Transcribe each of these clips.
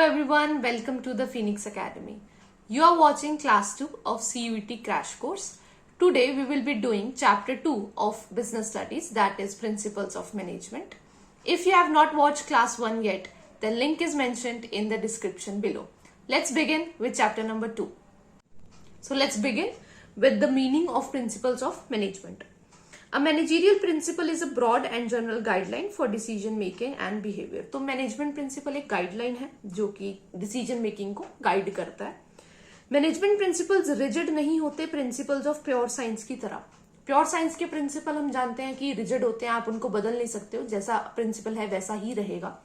everyone, welcome to the Phoenix Academy. You are watching class 2 of CUET crash course. Today we will be doing chapter 2 of business studies, that is principles of management. If you have not watched class 1 yet, the link is mentioned in the description below. Let's begin with chapter number 2. So let's begin with the meaning of principles of management. A managerial principle is a broad and general guideline for decision making and behavior. तो management principal एक guideline है जो कि decision making को guide करता है. Management principles rigid नहीं होते प्रिंसिपल्स ऑफ प्योर साइंस की तरह. प्योर साइंस के प्रिंसिपल हम जानते हैं कि रिजिड होते हैं, आप उनको बदल नहीं सकते हो, जैसा प्रिंसिपल है वैसा ही रहेगा.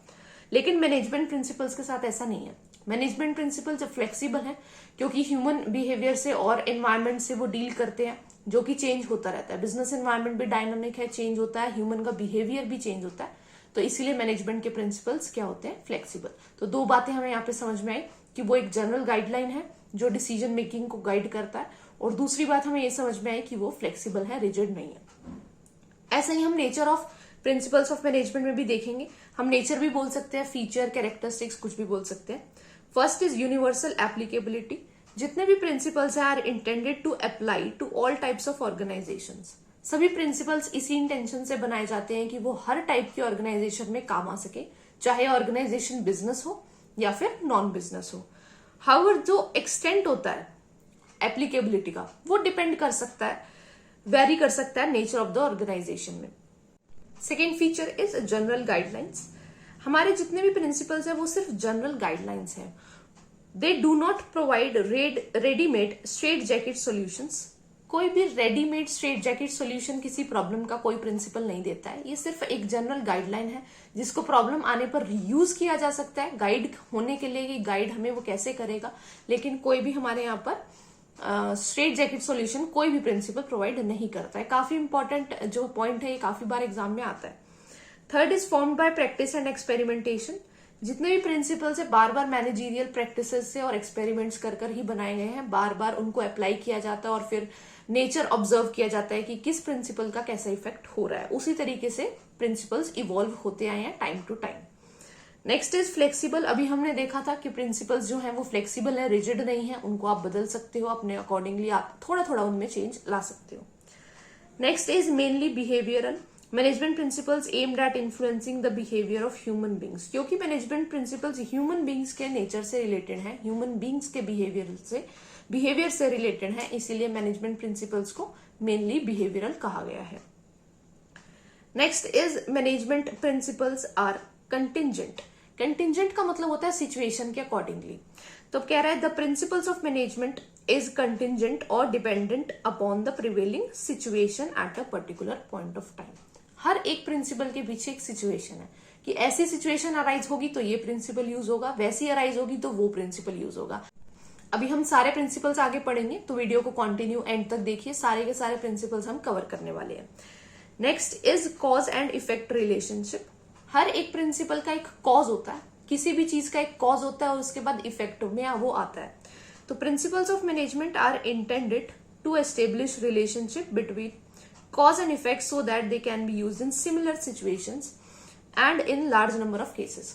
लेकिन मैनेजमेंट प्रिंसिपल्स के साथ ऐसा नहीं है. मैनेजमेंट प्रिंसिपल्स फ्लेक्सिबल है क्योंकि ह्यूमन बिहेवियर से और एनवायरमेंट से वो डील करते हैं जो कि चेंज होता रहता है. बिजनेस एनवायरमेंट भी डायनामिक है, चेंज होता है, ह्यूमन का बिहेवियर भी चेंज होता है. तो इसीलिए मैनेजमेंट के प्रिंसिपल्स क्या होते हैं, फ्लेक्सिबल. तो दो बातें हमें यहाँ पे समझ में आई कि वो एक जनरल गाइडलाइन है जो डिसीजन मेकिंग को गाइड करता है, और दूसरी बात हमें ये समझ में आई कि वो फ्लेक्सिबल है, रिजिड नहीं है. ऐसा ही हम nature of principles of management में भी देखेंगे. हम नेचर भी बोल सकते हैं, फीचर, कैरेक्टरिस्टिक्स कुछ भी बोल सकते हैं. First is universal applicability. जितने भी principles are intended to apply to all types of organisations. सभी प्रिंसिपल्स इसी इंटेंशन से बनाए जाते हैं कि वो हर टाइप की ऑर्गेनाइजेशन में काम आ सके, चाहे ऑर्गेनाइजेशन बिजनेस हो या फिर नॉन बिजनेस हो. हाउएवर जो एक्सटेंट होता है एप्लीकेबिलिटी का वो डिपेंड कर सकता है, वेरी कर सकता है नेचर ऑफ द ऑर्गेनाइजेशन में. Second feature is general guidelines. हमारे जितने भी प्रिंसिपल्स हैं वो सिर्फ जनरल गाइडलाइंस हैं. They do not provide readymade straight jacket solutions. कोई भी रेडीमेड स्ट्रेट जैकेट सॉल्यूशन किसी प्रॉब्लम का कोई प्रिंसिपल नहीं देता है. ये सिर्फ एक जनरल गाइडलाइन है जिसको प्रॉब्लम आने पर यूज किया जा सकता है गाइड होने के लिए कि गाइड हमें वो कैसे करेगा. लेकिन कोई भी हमारे यहाँ पर स्ट्रेट जैकेट सॉल्यूशन कोई भी प्रिंसिपल प्रोवाइड नहीं करता है. काफी इंपॉर्टेंट जो पॉइंट है, ये काफी बार एग्जाम में आता है. Third is formed by practice and experimentation. जितने भी प्रिंसिपल्स है बार बार मैनेजीरियल प्रैक्टिसेस से और एक्सपेरिमेंट्स कर ही बनाए गए हैं. बार बार उनको अप्लाई किया जाता है और फिर नेचर ऑब्जर्व किया जाता है कि किस प्रिंसिपल का कैसा इफेक्ट हो रहा है. उसी तरीके से प्रिंसिपल्स इवॉल्व होते आए हैं time to time. Next is flexible. अभी हमने देखा था कि प्रिंसिपल्स जो है वो फ्लेक्सिबल है, रिजिड नहीं है. उनको आप बदल सकते हो अपने अकॉर्डिंगली, आप थोड़ा थोड़ा उनमें चेंज ला सकते हो. Next is mainly behavioural. Management principles aimed at influencing the behaviour of human beings. क्योंकि मैनेजमेंट प्रिंसिपल्स ह्यूमन बींग्स के नेचर से रिलेटेड है, ह्यूमन बींग्स के बिहेवियर से रिलेटेड है, इसीलिए मैनेजमेंट प्रिंसिपल्स को मेनली बिहेवियरल कहा गया है. Next is management principles are contingent. Contingent का मतलब होता है सिचुएशन के अकॉर्डिंगली. तो कह रहा है the principles of management is contingent और dependent upon the prevailing situation at a particular point of time. हर एक प्रिंसिपल के पीछे एक सिचुएशन है कि ऐसी सिचुएशन अराइज होगी तो ये प्रिंसिपल यूज होगा, वैसी अराइज होगी तो वो प्रिंसिपल यूज होगा. अभी हम सारे प्रिंसिपल्स आगे पढ़ेंगे तो वीडियो को कंटिन्यू एंड तक देखिए. सारे के सारे प्रिंसिपल्स हम कवर करने वाले हैं. Next is cause and effect relationship. हर एक प्रिंसिपल का एक कॉज होता है, किसी भी चीज का एक कॉज होता है और उसके बाद इफेक्ट में वो आता है. तो principles of management are intended to establish relationship between cause and effect so that they can be used in similar situations and in large number of cases.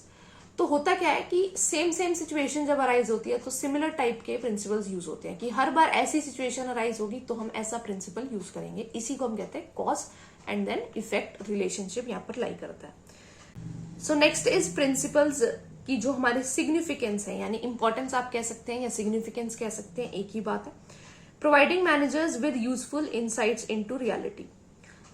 तो होता क्या है कि सेम सिचुएशन जब अराइज होती है तो सिमिलर टाइप के प्रिंसिपल्स यूज होते हैं कि हर बार ऐसी सिचुएशन अराइज होगी तो हम ऐसा प्रिंसिपल यूज करेंगे. इसी को हम कहते हैं cause and then effect relationship यहाँ पर लाई करता है. सो नेक्स्ट इज प्रिंसिपल्स की जो हमारे सिग्निफिकेंस है, यानी इंपॉर्टेंस आप कह सकते हैं या सिग्निफिकेंस कह सकते हैं, एक ही बात है. Providing managers with useful insights into reality.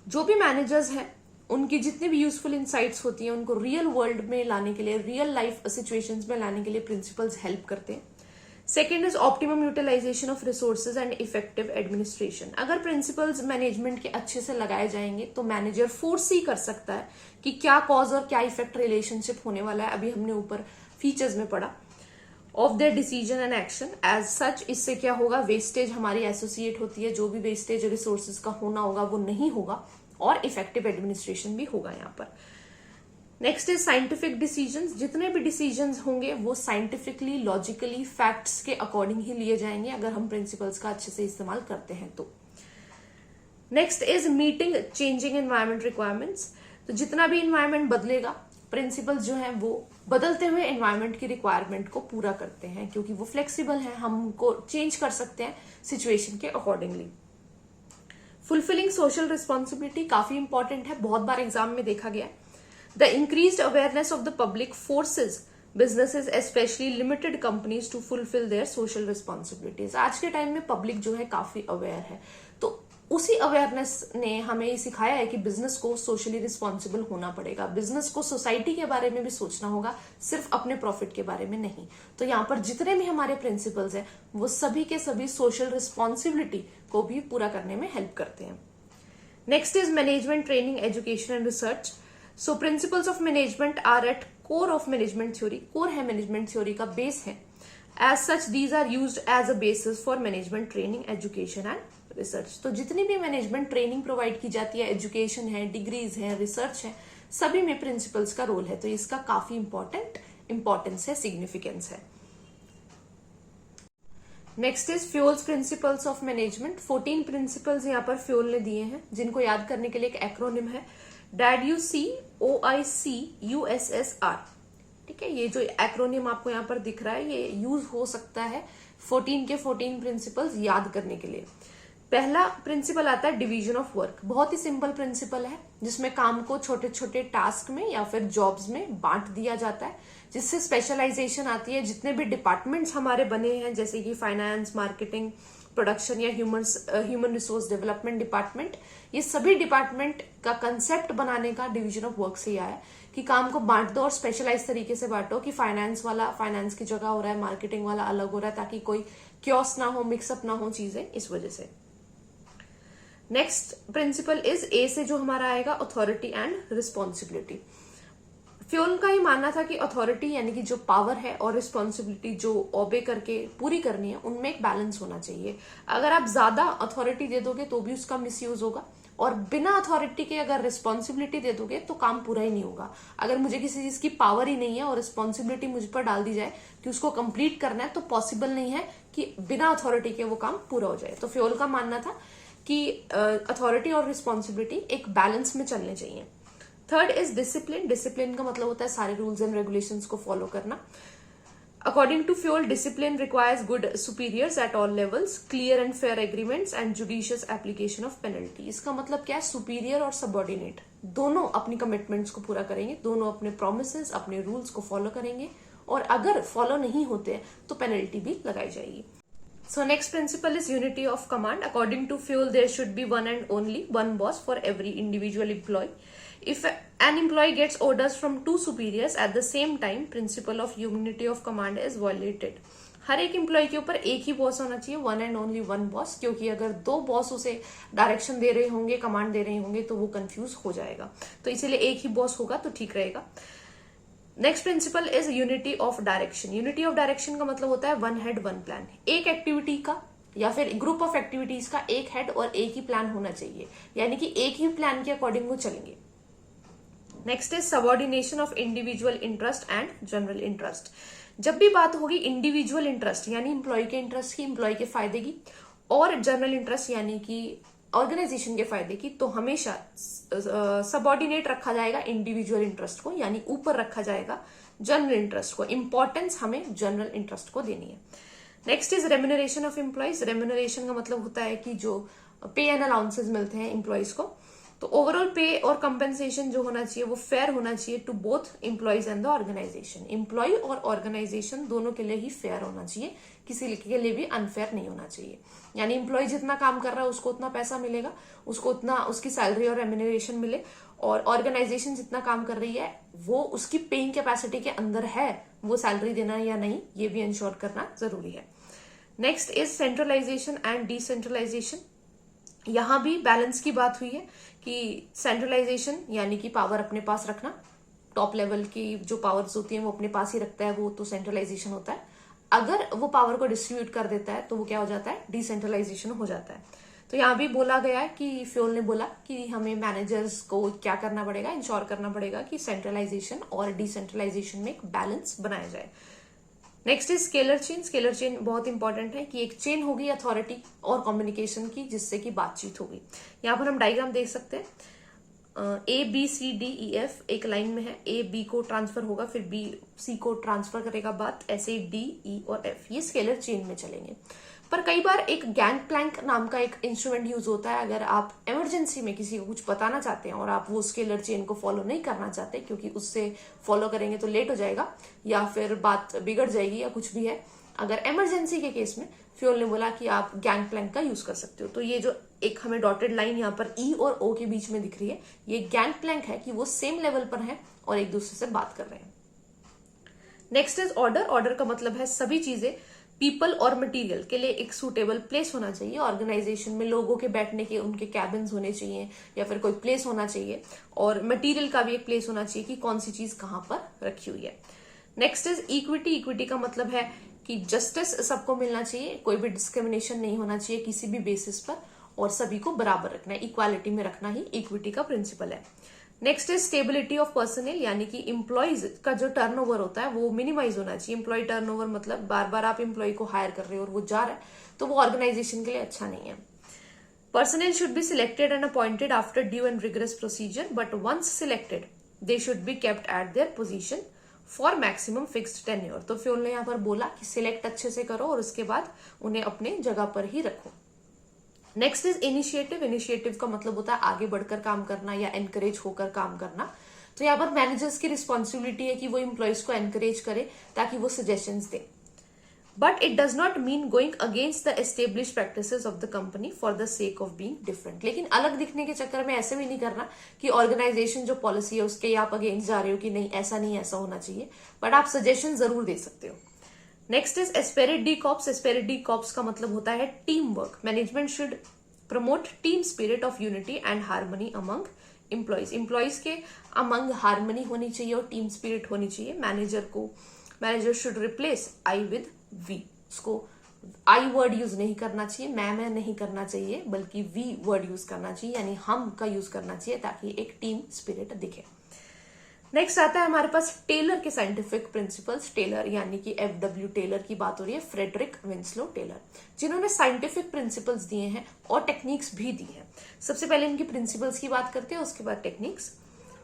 जो भी मैनेजर्स हैं उनकी जितनी भी यूजफुल इंसाइट्स होती हैं उनको रियल वर्ल्ड में लाने के लिए, रियल लाइफ सिचुएशंस में लाने के लिए प्रिंसिपल्स हेल्प करते हैं. Second is optimum utilisation of resources and effective administration. अगर प्रिंसिपल्स मैनेजमेंट के अच्छे से लगाए जाएंगे तो मैनेजर फोर्सी कर सकता है कि क्या कॉज और क्या इफेक्ट रिलेशनशिप होने वाला है. अभी हमने ऊपर फीचर्स में पढ़ा of their decision and action. As such इससे क्या होगा, वेस्टेज हमारी एसोसिएट होती है, जो भी वेस्टेज रिसोर्सेज का होना होगा वो नहीं होगा और इफेक्टिव एडमिनिस्ट्रेशन भी होगा यहाँ पर. Next is scientific decisions. जितने भी डिसीजंस होंगे वो साइंटिफिकली, लॉजिकली, फैक्ट्स के अकॉर्डिंग ही लिए जाएंगे अगर हम प्रिंसिपल्स का अच्छे से इस्तेमाल करते हैं तो. Next is meeting changing environment requirements. तो जितना भी इन्वायरमेंट बदलेगा प्रिंसिपल्स जो हैं वो बदलते हुए एनवायरनमेंट की रिक्वायरमेंट को पूरा करते हैं, क्योंकि वो फ्लेक्सिबल है, हम उनको चेंज कर सकते हैं सिचुएशन के अकॉर्डिंगली। फुलफिलिंग सोशल रिस्पॉन्सिबिलिटी काफी इंपॉर्टेंट है, बहुत बार एग्जाम में देखा गया है। The increased awareness of the public forces businesses specially limited companies to fulfil their social responsibilities. आज के टाइम में पब्लिक जो है काफी अवेयर है, तो उसी अवेयरनेस ने हमें ये सिखाया है कि बिजनेस को सोशली रिस्पॉन्सिबल होना पड़ेगा, बिजनेस को सोसाइटी के बारे में भी सोचना होगा, सिर्फ अपने प्रॉफिट के बारे में नहीं। तो यहाँ पर जितने भी हमारे प्रिंसिपल्स हैं वो सभी के सभी सोशल रिस्पॉन्सिबिलिटी को भी पूरा करने में हेल्प करते हैं। Next is management training education and research. So principles of management are at core of management theory. Core है मैनेजमेंट थ्योरी का, बेस है। As such these are used as a basis for management training education and research. तो जितनी भी management training provide की जाती है, education है, डिग्रीज है, रिसर्च है, सभी में प्रिंसिपल्स का रोल है। तो इसका काफी इंपॉर्टेंस है, सिग्निफिकेंस है। Next is fuels principles of management. 14 principles यहाँ पर फ्यूल ने दिए हैं, जिनको याद करने के लिए एक एक्रोनिम है, DADUCOICUSSR। ठीक है, ये जो एक्रोनिम आपको यहाँ पर दिख रहा है ये यूज हो सकता है 14 के 14 प्रिंसिपल्स याद करने के लिए। पहला प्रिंसिपल आता है डिवीजन ऑफ वर्क। बहुत ही सिंपल प्रिंसिपल है, जिसमें काम को छोटे छोटे टास्क में या फिर जॉब्स में बांट दिया जाता है, जिससे स्पेशलाइजेशन आती है। जितने भी डिपार्टमेंट्स हमारे बने हैं, जैसे कि फाइनेंस, मार्केटिंग, प्रोडक्शन या ह्यूमन रिसोर्स डेवलपमेंट डिपार्टमेंट, ये सभी डिपार्टमेंट का कंसेप्ट बनाने का डिवीजन ऑफ वर्क से ही आया है कि काम को बांट दो और स्पेशलाइज तरीके से बांटो, कि फाइनेंस वाला फाइनेंस की जगह हो रहा है, मार्केटिंग वाला अलग हो रहा है, ताकि कोई क्योस ना हो, मिक्सअप ना हो चीजें, इस वजह से। नेक्स्ट प्रिंसिपल इज ए से जो हमारा आएगा अथॉरिटी एंड रिस्पॉन्सिबिलिटी। फ्यूल का ही मानना था कि अथॉरिटी यानी कि जो पावर है और रिस्पॉन्सिबिलिटी जो ओबे करके पूरी करनी है, उनमें एक बैलेंस होना चाहिए। अगर आप ज्यादा अथॉरिटी दे दोगे तो भी उसका मिसयूज होगा, और बिना अथॉरिटी के अगर रिस्पॉन्सिबिलिटी दे दोगे तो काम पूरा ही नहीं होगा। अगर मुझे किसी चीज की पावर ही नहीं है और रिस्पॉन्सिबिलिटी मुझ पर डाल दी जाए कि उसको कंप्लीट करना है, तो पॉसिबल नहीं है कि बिना अथॉरिटी के वो काम पूरा हो जाए। तो फ्यूल का मानना था कि अथॉरिटी और रिस्पॉन्सिबिलिटी एक बैलेंस में चलने चाहिए। Third is discipline. डिसिप्लिन का मतलब होता है सारे रूल्स एंड रेगुलेशंस को फॉलो करना। According to Fayol, discipline requires good superiors at all levels, clear and fair agreements and judicious application of penalty. इसका मतलब क्या है? सुपीरियर और सबऑर्डिनेट दोनों अपनी कमिटमेंट्स को पूरा करेंगे, दोनों अपने प्रोमिसेस, अपने रूल्स को फॉलो करेंगे, और अगर फॉलो नहीं होते तो पेनल्टी भी लगाई जाएगी। So next principle is unity of command. According to Fuel, there should be one and only one boss for every individual employee. If an employee gets orders from two superiors at the same time, principle of unity of command is violated. हर एक employ के ऊपर एक ही boss होना चाहिए, one and only one boss, क्योंकि अगर दो boss उसे डायरेक्शन दे रहे होंगे, कमांड दे रहे होंगे, तो वो कंफ्यूज हो जाएगा। तो इसीलिए एक ही बॉस होगा तो ठीक रहेगा। Next principle is unity of direction. Unity of direction का मतलब होता है वन हेड वन प्लान। एक एक्टिविटी का या फिर ग्रुप ऑफ एक्टिविटीज का एक हेड और एक ही प्लान होना चाहिए, यानी कि एक ही प्लान के अकॉर्डिंग वो चलेंगे। Next is subordination of individual interest and general interest. जब भी बात होगी इंडिविजुअल इंटरेस्ट यानी इंप्लॉय के इंटरेस्ट की, इंप्लॉय के फायदे की, और जनरल इंटरेस्ट यानी कि ऑर्गेनाइजेशन के फायदे की, तो हमेशा सबऑर्डिनेट रखा जाएगा इंडिविजुअल इंटरेस्ट को, यानी ऊपर रखा जाएगा जनरल इंटरेस्ट को। इंपॉर्टेंस हमें जनरल इंटरेस्ट को देनी है। Next is remuneration of employees. Remuneration का मतलब होता है कि जो पे एंड अलाउंसेस मिलते हैं एम्प्लॉयज को, तो ओवरऑल पे और कंपेंसेशन जो होना चाहिए वो फेयर होना चाहिए to both employees and the organisation. Employee और ऑर्गेनाइजेशन दोनों के लिए ही फेयर होना चाहिए, किसी के लिए भी अनफेयर नहीं होना चाहिए। यानी एम्प्लॉय जितना काम कर रहा है उसको उतना पैसा मिलेगा, उसको उतना उसकी सैलरी और रेम्यूनरेशन मिले, और ऑर्गेनाइजेशन जितना काम कर रही है वो उसकी पेइंग कैपेसिटी के अंदर है, वो सैलरी देना या नहीं ये भी इंश्योर करना जरूरी है। Next is centralisation and decentralisation. यहां भी बैलेंस की बात हुई है कि सेंट्रलाइजेशन यानी कि पावर अपने पास रखना, टॉप लेवल की जो पावर्स होती हैं वो अपने पास ही रखता है, वो तो सेंट्रलाइजेशन होता है। अगर वो पावर को डिस्ट्रीब्यूट कर देता है तो वो क्या हो जाता है? डिसेंट्रलाइजेशन हो जाता है। तो यहाँ भी बोला गया है कि फ्यूल ने बोला कि हमें मैनेजर्स को क्या करना पड़ेगा, इंश्योर करना पड़ेगा कि सेंट्रलाइजेशन और डिसेंट्रलाइजेशन में एक बैलेंस बनाया जाए। Next is scalar chain. Scalar chain बहुत इंपॉर्टेंट है कि एक चेन होगी अथॉरिटी और कम्युनिकेशन की, जिससे कि बातचीत होगी। यहाँ पर हम डायग्राम देख सकते हैं। ABCDEF एक लाइन में है, A B को ट्रांसफर होगा, फिर B C को ट्रांसफर करेगा बात, ऐसे D E और F ये स्केलर चेन में चलेंगे। पर कई बार एक गैंग प्लैंक नाम का एक इंस्ट्रूमेंट यूज होता है। अगर आप इमरजेंसी में किसी को कुछ बताना चाहते हैं और आप वो स्केलर चेन को फॉलो नहीं करना चाहते, क्योंकि उससे फॉलो करेंगे तो लेट हो जाएगा या फिर बात बिगड़ जाएगी या कुछ भी है, अगर इमरजेंसी के केस में फ्योल ने बोला कि आप गैंग प्लैंक का यूज कर सकते हो। तो ये जो एक हमें डॉटेड लाइन यहाँ पर ई और ओ के बीच में दिख रही है, ये गैंग प्लैंक है कि वो सेम लेवल पर है और एक दूसरे से बात कर रहे हैं। Next is order. ऑर्डर का मतलब है सभी चीजें पीपल और मटेरियल के लिए एक सूटेबल प्लेस होना चाहिए। ऑर्गेनाइजेशन में लोगों के बैठने के उनके कैबिन्स होने चाहिए या फिर कोई प्लेस होना चाहिए, और मटेरियल का भी एक प्लेस होना चाहिए कि कौन सी चीज कहां पर रखी हुई है। Next is equity. इक्विटी का मतलब है कि जस्टिस सबको मिलना चाहिए, कोई भी डिस्क्रिमिनेशन नहीं होना चाहिए किसी भी बेसिस पर, और सभी को बराबर रखना है, इक्वालिटी में रखना ही इक्विटी का प्रिंसिपल है। Next is stability of personal, यानी कि एम्प्लॉइज का जो टर्नओवर होता है वो मिनिमाइज होना चाहिए। एम्प्लॉय टर्नओवर मतलब बार बार आप एम्प्लॉय को हायर कर रहे हो और वो जा रहा है, तो वो ऑर्गेनाइजेशन के लिए अच्छा नहीं है। Personnel should be selected and appointed after due and rigorous procedure, but once selected they should be kept at their position for maximum fixed tenure. तो फ्योल ने यहाँ पर बोला कि सिलेक्ट अच्छे से करो और उसके बाद उन्हें अपने जगह पर ही रखो। Next is initiative. इनिशिएटिव का मतलब होता है आगे बढ़कर काम करना या एनकरेज होकर काम करना। तो यहाँ पर मैनेजर्स की रिस्पॉन्सिबिलिटी है कि वो एम्प्लॉयज को एनकरेज करे ताकि वो suggestions they, but it does not mean going against the establish practices of the company for the sake of being different. लेकिन अलग दिखने के चक्कर में ऐसे भी नहीं करना कि ऑर्गेनाइजेशन जो पॉलिसी है उसके आप अगेंस्ट जा रहे हो कि नहीं ऐसा नहीं ऐसा होना चाहिए, बट आप सजेशन जरूर दे सकते हो। Next is esprit de corps. Esprit de corps का मतलब होता है team work. Management should promote team spirit of unity and harmony among employees. Employees के अमंग हार्मनी होनी चाहिए और टीम स्पिरिट होनी चाहिए। Manager should replace I with we. उसको आई वर्ड यूज नहीं करना चाहिए, मैं नहीं करना चाहिए, बल्कि वी वर्ड यूज करना चाहिए, यानी हम का यूज करना चाहिए ताकि एक टीम स्पिरिट दिखे। नेक्स्ट आता है हमारे पास टेलर के साइंटिफिक प्रिंसिपल्स। टेलर यानी कि FW टेलर की बात हो रही है, फ्रेडरिक विंस्लो टेलर, जिन्होंने साइंटिफिक प्रिंसिपल्स दिए हैं और टेक्निक्स भी दी हैं। सबसे पहले इनकी प्रिंसिपल्स की बात करते हैं, उसके बाद टेक्निक्स।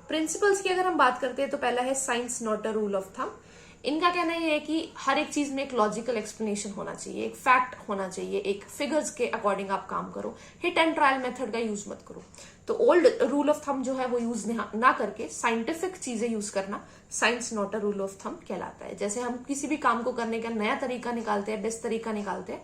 प्रिंसिपल्स की अगर हम बात करते हैं तो पहला है science not a rule of thumb. इनका कहना यह है कि हर एक चीज में एक लॉजिकल एक्सप्लेनेशन होना चाहिए, एक फैक्ट होना चाहिए, एक फिगर्स के अकॉर्डिंग आप काम करो, हिट एंड ट्रायल मेथड का यूज मत करो। तो ओल्ड रूल ऑफ थंब जो है वो यूज ना करके साइंटिफिक चीजें यूज करना science not a rule of thumb कहलाता है। जैसे हम किसी भी काम को करने का नया तरीका निकालते हैं, बेस्ट तरीका निकालते हैं,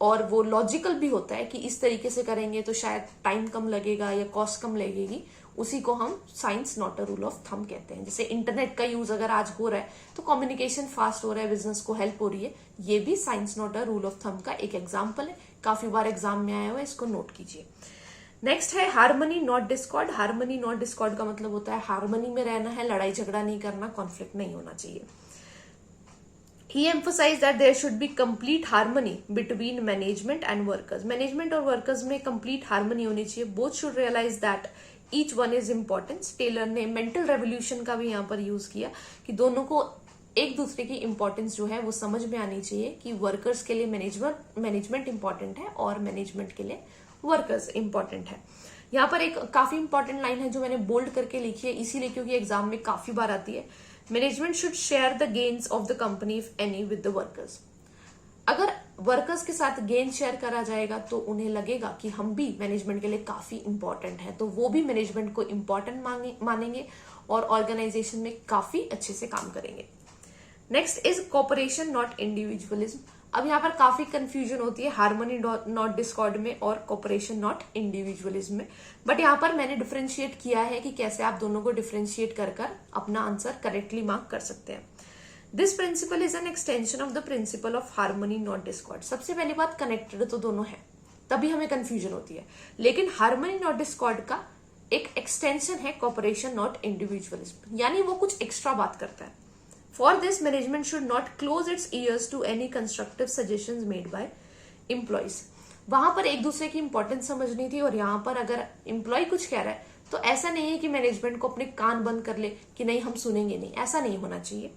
और वो लॉजिकल भी होता है कि इस तरीके से करेंगे तो शायद टाइम कम लगेगा या कॉस्ट कम लगेगी, उसी को हम science not a rule of thumb कहते हैं। जैसे इंटरनेट का यूज अगर आज हो रहा है तो कम्युनिकेशन फास्ट हो रहा है, बिजनेस को हेल्प हो रही है, ये भी science not a rule of thumb का एक एग्जाम्पल है। काफी बार एग्जाम में आया हुआ है, इसको नोट कीजिए। नेक्स्ट है harmony not Discord. Harmony not Discord का मतलब होता है हार्मनी में रहना है, लड़ाई झगड़ा नहीं करना, कॉन्फ्लिक्ट नहीं होना चाहिए। He emphasized that there should be complete harmony between management and workers. Management और workers में complete harmony होनी चाहिए. Both should realize that each one is important. Taylor ने mental revolution का भी यहाँ पर यूज किया कि दोनों को एक दूसरे की इंपॉर्टेंस जो है वो समझ में आनी चाहिए कि वर्कर्स के लिए मैनेजमेंट इंपॉर्टेंट है और मैनेजमेंट के लिए वर्कर्स इंपॉर्टेंट है। यहाँ पर एक काफी इंपॉर्टेंट लाइन है जो मैंने बोल्ड करके लिखी है, इसीलिए क्योंकि एग्जाम में काफी बार आती है। Management should share the gains of the company if any with the workers. अगर वर्कर्स के साथ गेन शेयर करा जाएगा तो उन्हें लगेगा कि हम भी मैनेजमेंट के लिए काफी इंपॉर्टेंट है, तो वो भी मैनेजमेंट को इंपॉर्टेंट मानेंगे और ऑर्गेनाइजेशन में काफी अच्छे से काम करेंगे। Next is cooperation not individualism. अब यहाँ पर काफी कंफ्यूजन होती है हार्मनी नॉट डिस्कॉर्ड में और कोऑपरेशन नॉट इंडिविजुअलिज्म में, बट यहाँ पर मैंने डिफरेंशिएट किया है कि कैसे आप दोनों को डिफरेंशिएट कर अपना आंसर करेक्टली मार्क कर सकते हैं। This principle is an extension of the principle of harmony not Discord. सबसे पहली बात, कनेक्टेड तो दोनों है, तभी हमें कंफ्यूजन होती है, लेकिन हार्मनी नॉट डिस्कॉर्ड का एक एक्सटेंशन है कोऑपरेशन नॉट इंडिविजुअलिज्म, यानी वो कुछ एक्स्ट्रा बात करता है। For this, management should not close its ears to any constructive suggestions made by employees. वहां पर एक दूसरे की इंपॉर्टेंस समझनी थी, और यहाँ पर अगर एम्प्लॉय कुछ कह रहा है तो ऐसा नहीं है कि मैनेजमेंट को अपने कान बंद कर ले कि नहीं हम सुनेंगे नहीं, ऐसा नहीं होना चाहिए।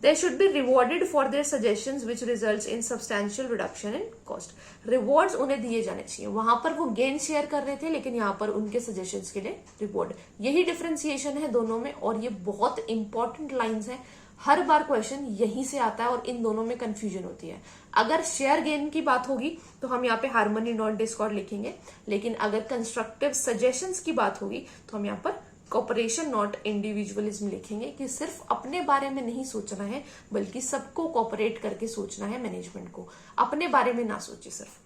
They should be rewarded for their suggestions which results in substantial reduction in cost. Rewards उन्हें दिए जाने चाहिए. वहां पर वो गेन शेयर कर रहे थे, लेकिन यहाँ पर उनके सजेशंस के लिए रिवॉर्ड. यही डिफरेंशिएशन है दोनों में, और ये बहुत इंपॉर्टेंट लाइंस है. हर बार क्वेश्चन यहीं से आता है और इन दोनों में कंफ्यूजन होती है. अगर शेयर गेन की बात होगी तो हम यहाँ पे हार्मनी नॉट डिस्कॉर्ड लिखेंगे, लेकिन अगर कंस्ट्रक्टिव सजेशंस की बात होगी तो हम यहाँ पर कॉपरेशन नॉट इंडिविजुअलिज्म लिखेंगे, कि सिर्फ अपने बारे में नहीं सोचना है बल्कि सबको कॉपरेट करके सोचना है. मैनेजमेंट को अपने बारे में ना सोचे सिर्फ.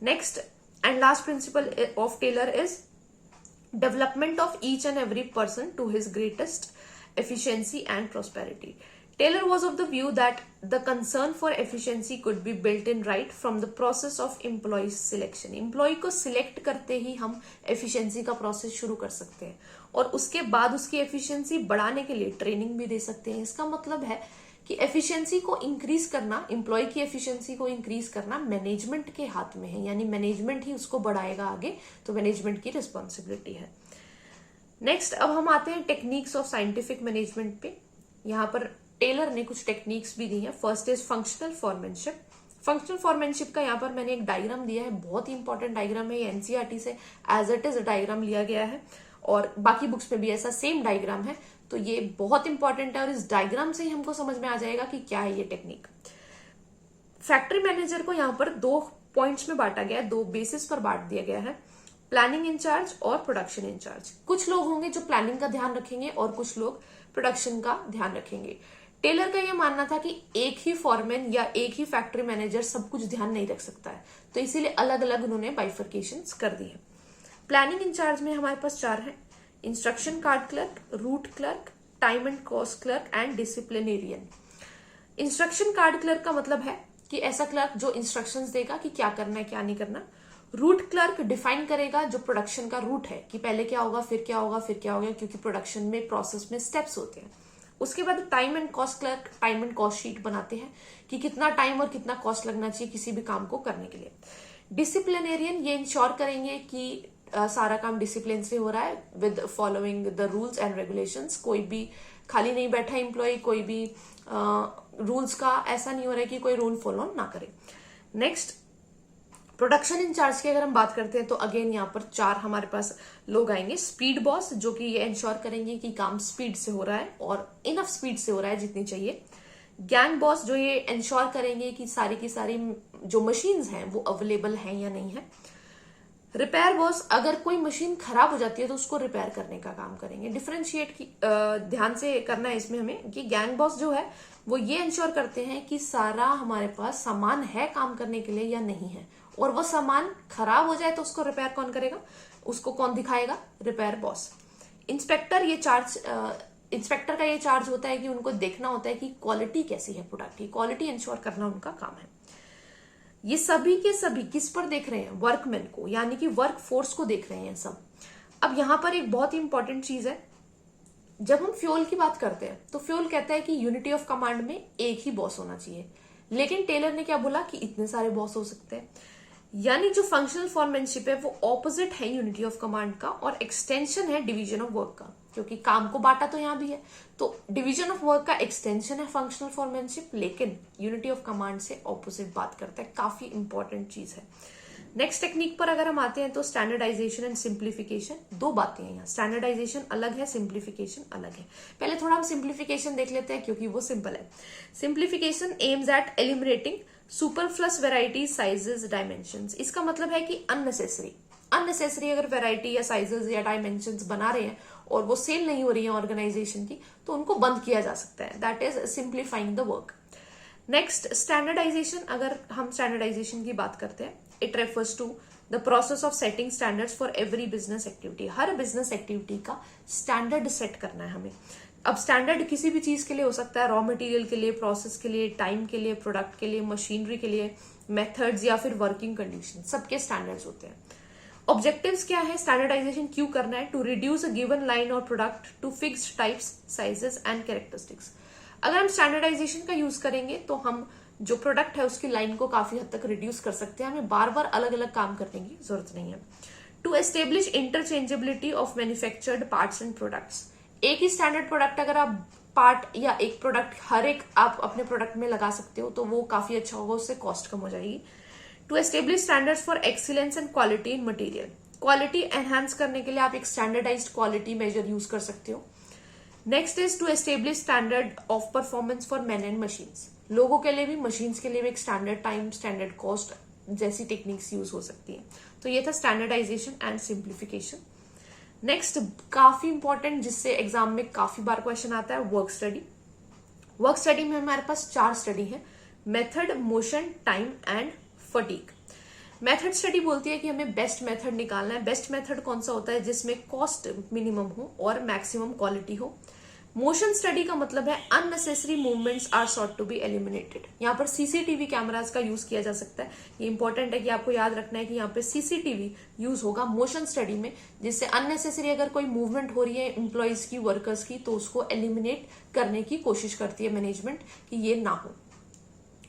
Next and last principle of Taylor is development of each and every person to his greatest efficiency and prosperity. Taylor was of the view that the concern for efficiency could be built in right from the process of employee selection. Employee को select करते ही हम efficiency का process शुरू कर सकते हैं, और उसके बाद उसकी efficiency बढ़ाने के लिए training भी दे सकते हैं. इसका मतलब है कि efficiency को increase करना, employee की efficiency को increase करना management के हाथ में है, यानी management ही उसको बढ़ाएगा आगे, तो management की responsibility है. नेक्स्ट अब हम आते हैं टेक्निक्स ऑफ साइंटिफिक मैनेजमेंट पे. यहाँ पर टेलर ने कुछ टेक्निक्स भी दी हैं. First is functional foremanship. Functional foremanship का यहाँ पर मैंने एक डायग्राम दिया है, बहुत ही इंपॉर्टेंट डायग्राम है. ये एनसीईआरटी से एज इट इज डायग्राम लिया गया है, और बाकी बुक्स में भी ऐसा सेम डायग्राम है. तो ये बहुत इंपॉर्टेंट है, और इस डायग्राम से ही हमको समझ में आ जाएगा कि क्या है ये टेक्निक. फैक्ट्री मैनेजर को यहाँ पर 2 पॉइंट्स में बांटा गया है, 2 बेसिस पर बांट दिया गया है, प्लानिंग इंचार्ज और प्रोडक्शन इंचार्ज. कुछ लोग होंगे जो प्लानिंग का ध्यान रखेंगे और कुछ लोग प्रोडक्शन का ध्यान रखेंगे. टेलर का यह मानना था कि एक ही फॉरमैन या एक ही फैक्ट्री मैनेजर सब कुछ ध्यान नहीं रख सकता है, तो इसीलिए अलग अलग उन्होंने बाइफर्केशंस कर दी है. प्लानिंग इंचार्ज में हमारे पास 4 है: instruction card clerk, root clerk, time and cost clerk and disciplinarian. Instruction card clerk का मतलब है कि ऐसा क्लर्क जो इंस्ट्रक्शंस देगा कि क्या करना है क्या नहीं करना. रूट क्लर्क डिफाइन करेगा जो प्रोडक्शन का रूट है, कि पहले क्या होगा फिर क्या होगा फिर क्या होगा, क्योंकि प्रोडक्शन में प्रोसेस में स्टेप्स होते हैं. उसके बाद time and cost clerk time and cost sheet बनाते हैं कि कितना टाइम और कितना कॉस्ट लगना चाहिए किसी भी काम को करने के लिए. डिसिप्लिनेरियन ये इंश्योर करेंगे कि सारा काम डिसिप्लिन से हो रहा है with following the rules and regulations. कोई भी खाली नहीं बैठा एम्प्लॉय, कोई भी रूल्स का ऐसा नहीं हो रहा है कि कोई रूल फॉलो ना करे. नेक्स्ट प्रोडक्शन इंचार्ज की अगर हम बात करते हैं तो अगेन यहाँ पर 4 हमारे पास लोग आएंगे. स्पीड बॉस, जो कि ये इंश्योर करेंगे कि काम स्पीड से हो रहा है और इनफ स्पीड से हो रहा है जितनी चाहिए. गैंग बॉस, जो ये इंश्योर करेंगे कि सारी की सारी जो मशीन्स हैं वो अवेलेबल हैं या नहीं है. रिपेयर बॉस, अगर कोई मशीन खराब हो जाती है तो उसको रिपेयर करने का काम करेंगे. डिफरेंशिएट की ध्यान से करना है इसमें हमें कि गैंग बॉस जो है वो ये इंश्योर करते हैं कि सारा हमारे पास सामान है काम करने के लिए या नहीं है, और वो सामान खराब हो जाए तो उसको रिपेयर कौन करेगा, उसको कौन दिखाएगा, रिपेयर बॉस. इंस्पेक्टर इंस्पेक्टर का ये चार्ज होता है कि उनको देखना होता है कि क्वालिटी कैसी है प्रोडक्ट की, क्वालिटी इंश्योर करना उनका काम है. ये सभी के सभी किस पर देख रहे हैं, वर्कमैन को, यानी कि वर्क फोर्स को देख रहे हैं सब. अब यहां पर एक बहुत ही इंपॉर्टेंट चीज है, जब हम फ्यूल की बात करते हैं तो फ्यूल कहता है कि यूनिटी ऑफ कमांड में एक ही बॉस होना चाहिए, लेकिन टेलर ने क्या बोला कि इतने सारे बॉस हो सकते हैं. यानी जो फंक्शनल फॉरमैनशिप है वो ऑपोजिट है यूनिटी ऑफ कमांड का, और एक्सटेंशन है डिवीजन ऑफ वर्क का, क्योंकि काम को बांटा तो यहां भी है, तो डिवीजन ऑफ वर्क का एक्सटेंशन है फंक्शनल फॉरमैनशिप, लेकिन यूनिटी ऑफ कमांड से ऑपोजिट बात करता है. काफी इंपॉर्टेंट चीज है. नेक्स्ट टेक्निक पर अगर हम आते हैं तो स्टैंडर्डाइजेशन एंड सिंप्लीफिकेशन. 2 बातें हैं यहाँ, स्टैंडर्डाइजेशन अलग है, सिंप्लीफिकेशन अलग है. पहले थोड़ा हम सिंप्लीफिकेशन देख लेते हैं क्योंकि वो सिंपल है. Simplification aims at eliminating superfluous variety sizes dimensions. इसका मतलब है कि अननेसेसरी अगर वेराइटी या साइजेस या डायमेंशंस बना रहे हैं और वो सेल नहीं हो रही है ऑर्गेनाइजेशन की, तो उनको बंद किया जा सकता है. That is simplifying the work. Next standardisation. अगर हम स्टैंडर्डाइजेशन की बात करते हैं, it refers to the process of setting standards for every business activity. हर बिजनेस एक्टिविटी का स्टैंडर्ड सेट करना है हमें. अब स्टैंडर्ड किसी भी चीज के लिए हो सकता है, रॉ मटेरियल के लिए, प्रोसेस के लिए, टाइम के लिए, प्रोडक्ट के लिए, मशीनरी के लिए, मेथड्स या फिर वर्किंग कंडीशन, सबके स्टैंडर्ड्स होते हैं. ऑब्जेक्टिव्स क्या है, स्टैंडर्डाइजेशन क्यों करना है, to reduce a given line और product to fixed types, sizes and characteristics. अगर हम स्टैंडर्डाइजेशन का यूज करेंगे तो हम जो प्रोडक्ट है उसकी लाइन को काफी हद तक रिड्यूस कर सकते हैं, हमें बार बार अलग अलग काम करने की जरूरत नहीं है. To establish interchangeability of manufactured parts and products. एक ही स्टैंडर्ड प्रोडक्ट अगर आप पार्ट या एक प्रोडक्ट हर एक आप अपने प्रोडक्ट में लगा सकते हो तो वो काफी अच्छा होगा, उससे कॉस्ट कम हो जाएगी। To establish standards for excellence and quality in material, quality enhance करने के लिए आप एक स्टैंडर्डाइज्ड क्वालिटी मेजर यूज कर सकते हो। Next is to establish standard of performance for man and machines, लोगों के लिए भी मशीन्स के लिए भी एक स्टैंडर्ड टाइम, स्टैंडर्ड कॉस्ट जैसी टेक्निक्स यूज हो सकती है। तो ये था स्टैंडर्डाइजेशन एंड सिंप्लीफिकेशन। नेक्स्ट काफी इंपॉर्टेंट, जिससे एग्जाम में काफी बार क्वेश्चन आता है, वर्क स्टडी। वर्क स्टडी में हमारे पास 4 स्टडी है, method, motion, time and fatigue. Method study बोलती है कि हमें बेस्ट मेथड निकालना है। बेस्ट मेथड कौन सा होता है? जिसमें कॉस्ट मिनिमम हो और मैक्सिमम क्वालिटी हो। मोशन स्टडी का मतलब है unnecessary movements are sought to be eliminated. यहाँ पर सीसीटीवी कैमरास का यूज किया जा सकता है। ये इंपॉर्टेंट है कि आपको याद रखना है कि यहाँ पे सीसीटीवी यूज होगा मोशन स्टडी में, जिससे अननेसेसरी अगर कोई मूवमेंट हो रही है एम्प्लॉयज की, वर्कर्स की, तो उसको एलिमिनेट करने की कोशिश करती है मैनेजमेंट कि ये ना हो।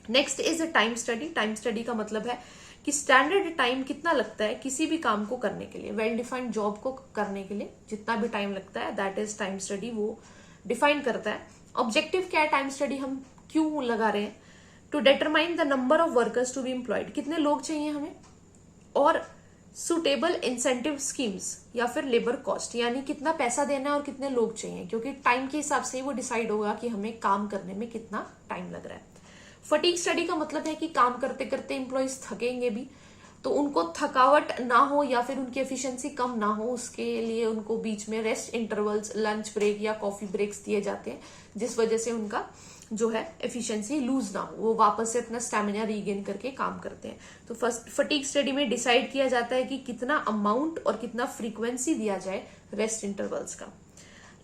Next is a time study. Time study का मतलब है कि स्टैंडर्ड टाइम कितना लगता है किसी भी काम को करने के लिए, वेल डिफाइंड जॉब को करने के लिए जितना भी टाइम लगता है, दैट इज टाइम स्टडी, वो डिफाइन करता है। ऑब्जेक्टिव क्या है टाइम स्टडी, हम क्यों लगा रहे हैं? To determine the number of workers to be employed, कितने लोग चाहिए हमें, और सुटेबल इंसेंटिव स्कीम्स या फिर लेबर कॉस्ट, यानी कितना पैसा देना है और कितने लोग चाहिए, क्योंकि टाइम के हिसाब से ही वो डिसाइड होगा कि हमें काम करने में कितना टाइम लग रहा है। फटीग स्टडी का मतलब है कि काम करते करते एम्प्लॉयज थकेंगे भी, तो उनको थकावट ना हो या फिर उनकी एफिशिएंसी कम ना हो, उसके लिए उनको बीच में रेस्ट इंटरवल्स, लंच ब्रेक या कॉफी ब्रेक्स दिए जाते हैं, जिस वजह से उनका जो है एफिशिएंसी लूज ना हो, वो वापस से अपना स्टैमिना रीगेन करके काम करते हैं। तो फर्स्ट फटीग स्टडी में डिसाइड किया जाता है कि कितना अमाउंट और कितना फ्रीक्वेंसी दिया जाए रेस्ट इंटरवल्स का।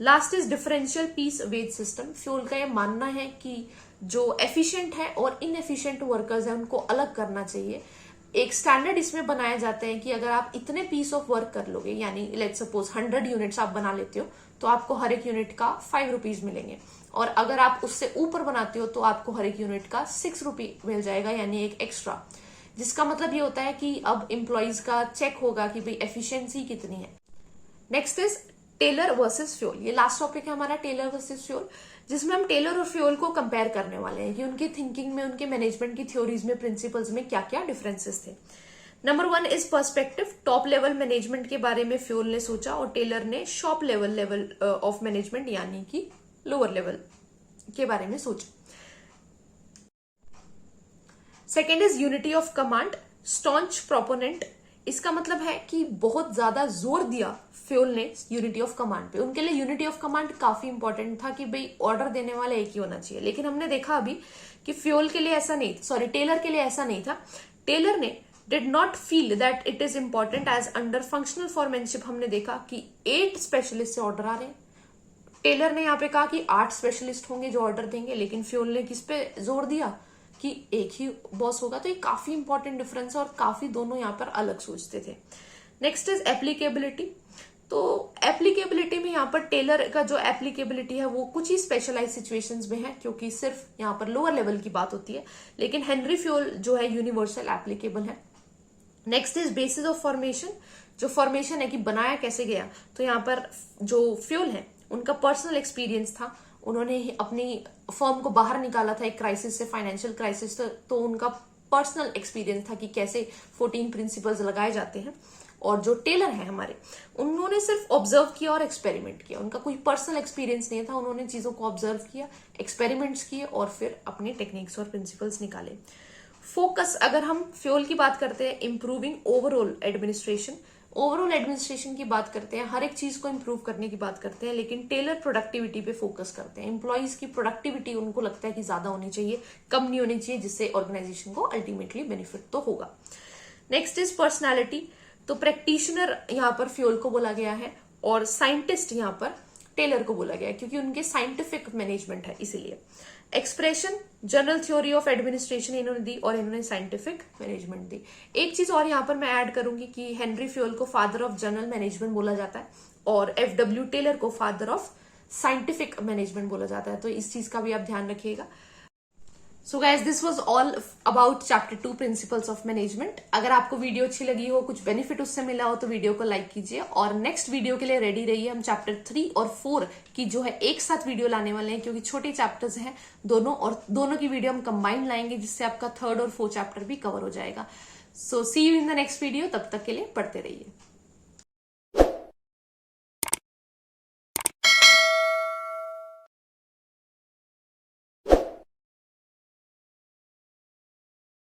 Last is differential piece wage system. Fayol का ये मानना है कि जो एफिशिएंट है और इनएफिशिएंट वर्कर्स है उनको अलग करना चाहिए। एक स्टैंडर्ड इसमें बनाए जाते हैं कि अगर आप इतने पीस ऑफ वर्क कर लोगे, यानी लेट सपोज 100 यूनिट्स आप बना लेते हो, तो आपको हर एक यूनिट का 5 रुपीज मिलेंगे, और अगर आप उससे ऊपर बनाते हो तो आपको हर एक यूनिट का 6 रुपी मिल जाएगा, यानी एक एक्स्ट्रा। जिसका मतलब ये होता है कि अब एम्प्लॉयज का चेक होगा कि भाई एफिशिएंसी कितनी है। Next is Taylor versus Fayol. ये लास्ट टॉपिक है हमारा, टेलर वर्सेस फ्यूल, जिसमें हम टेलर और फ्यूल को कंपेयर करने वाले हैं कि उनकी थिंकिंग में, उनके मैनेजमेंट की थ्योरीज में, प्रिंसिपल्स में क्या क्या डिफरेंसेस थे। Number 1 is perspective. Top level management के बारे में फ्यूल ने सोचा और टेलर ने शॉप लेवल ऑफ मैनेजमेंट यानी कि लोअर लेवल के बारे में सोचा। Second is unity of command. Staunch proponent, इसका मतलब है कि बहुत ज्यादा जोर दिया फ्यूल ने यूनिटी ऑफ कमांड पे। उनके लिए यूनिटी ऑफ कमांड काफी इंपॉर्टेंट था कि भाई ऑर्डर देने वाला एक ही होना चाहिए, लेकिन हमने देखा अभी कि फ्यूल के लिए ऐसा नहीं, सॉरी टेलर के लिए ऐसा नहीं था। टेलर ने did not feel that it is important as under functional foremanship. हमने देखा कि 8 स्पेशलिस्ट से ऑर्डर आ रहे हैं, टेलर ने यहाँ पे कहा कि 8 स्पेशलिस्ट होंगे जो ऑर्डर देंगे, लेकिन फ्यूल ने किस पे जोर दिया कि एक ही बॉस होगा। तो ये काफी इंपॉर्टेंट डिफरेंस है और काफी दोनों यहाँ पर अलग सोचते थे। Next is applicability. तो एप्लीकेबिलिटी में यहाँ पर टेलर का जो एप्लीकेबिलिटी है वो कुछ ही स्पेशलाइज सिचुएशंस में है, क्योंकि सिर्फ यहाँ पर लोअर लेवल की बात होती है, लेकिन हेनरी फ्यूल जो है यूनिवर्सल एप्लीकेबल है। Next is basis of formation. जो फॉर्मेशन है कि बनाया कैसे गया, तो यहाँ पर जो फ्यूल है उनका पर्सनल एक्सपीरियंस था, उन्होंने अपनी फर्म को बाहर निकाला था एक क्राइसिस से, फाइनेंशियल क्राइसिस से, तो उनका पर्सनल एक्सपीरियंस था कि कैसे 14 प्रिंसिपल्स लगाए जाते हैं। और जो टेलर है हमारे, उन्होंने सिर्फ ऑब्जर्व किया और एक्सपेरिमेंट किया, उनका कोई पर्सनल एक्सपीरियंस नहीं था, उन्होंने चीजों को ऑब्जर्व किया, एक्सपेरिमेंट्स किए और फिर अपने टेक्निक्स और प्रिंसिपल्स निकाले। फोकस, अगर हम फ्यूल की बात करते हैं, improving overall administration, overall administration की बात करते हैं, हर एक चीज को इंप्रूव करने की बात करते हैं, लेकिन टेलर प्रोडक्टिविटी पे फोकस करते हैं। एम्प्लॉयज की प्रोडक्टिविटी उनको लगता है कि ज्यादा होनी चाहिए, कम नहीं होनी चाहिए, जिससे ऑर्गेनाइजेशन को अल्टीमेटली बेनिफिट तो होगा। Next is personality. तो प्रैक्टिशनर यहाँ पर फ्यूल को बोला गया है और साइंटिस्ट यहाँ पर टेलर को बोला गया है, क्योंकि उनके साइंटिफिक मैनेजमेंट है इसीलिए। Expression, general theory of administration इन्होंने दी और इन्होंने साइंटिफिक मैनेजमेंट दी। एक चीज और यहाँ पर मैं ऐड करूंगी कि हेनरी फ्यूल को फादर ऑफ जनरल मैनेजमेंट बोला जाता है और FW टेलर को फादर ऑफ साइंटिफिक मैनेजमेंट बोला जाता है, तो इस चीज का भी आप ध्यान रखिएगा। So guys this was all about chapter 2 principles of management. अगर आपको वीडियो अच्छी लगी हो, कुछ बेनिफिट उससे मिला हो तो वीडियो को लाइक कीजिए और नेक्स्ट वीडियो के लिए रेडी रहिए। हम चैप्टर 3 और 4 की जो है एक साथ वीडियो लाने वाले हैं, क्योंकि छोटे चैप्टर्स हैं दोनों, और दोनों की वीडियो हम कंबाइंड लाएंगे, जिससे आपका 3rd और 4th चैप्टर भी कवर हो जाएगा। So see you in the next video. तब तक के लिए पढ़ते रहिए।